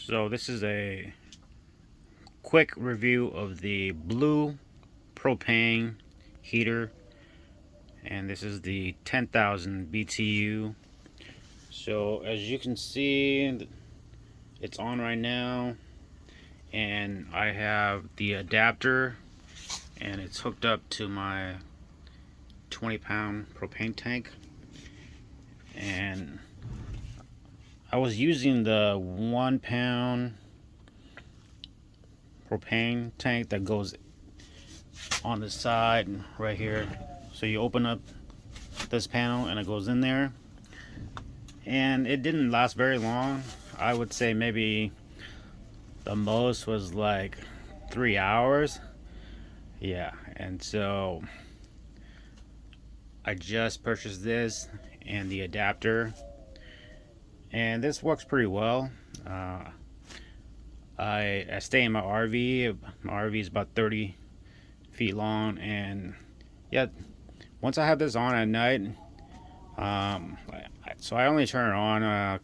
So this is a quick review of the Bluu Propane Heater, and this is the 10,000 BTU. So as you can see, it's on right now, and I have the adapter, and it's hooked up to my 20-pound propane tank. And I was using the 1-pound propane tank that goes on the side right here. So you open up this panel and it goes in there, and it didn't last very long. I would say maybe the most was like 3 hours. Yeah, and so I just purchased this and the adapter, and this works pretty well. I stay in my RV. My RV is about 30 feet long, and yeah, once I have this on at night, so I only turn it on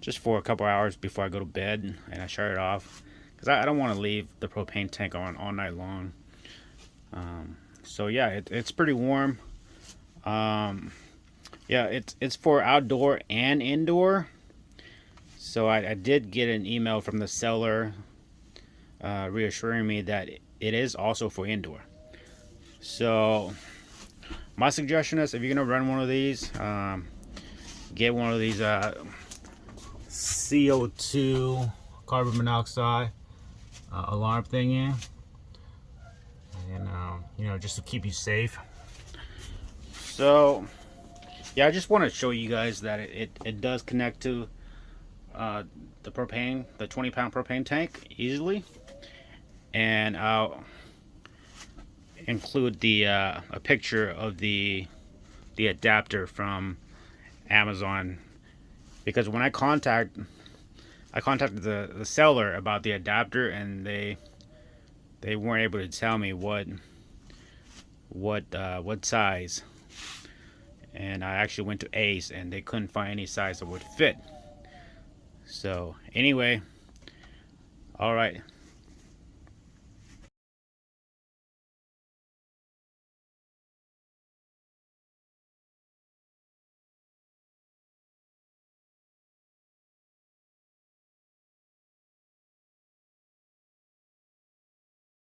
just for a couple hours before I go to bed, and I shut it off because I don't want to leave the propane tank on all night long. So yeah, it's pretty warm. Yeah, it's for outdoor and indoor. So I did get an email from the seller reassuring me that it is also for indoor. So my suggestion is, if you're gonna run one of these, get one of these CO2 carbon monoxide alarm thingy, and just to keep you safe. So yeah, I just want to show you guys that it does connect to the 20-pound propane tank easily, and I'll include a picture of the adapter from Amazon, because when I contacted the seller about the adapter, and they weren't able to tell me what size, and I actually went to Ace and they couldn't find any size that would fit. So anyway, all right.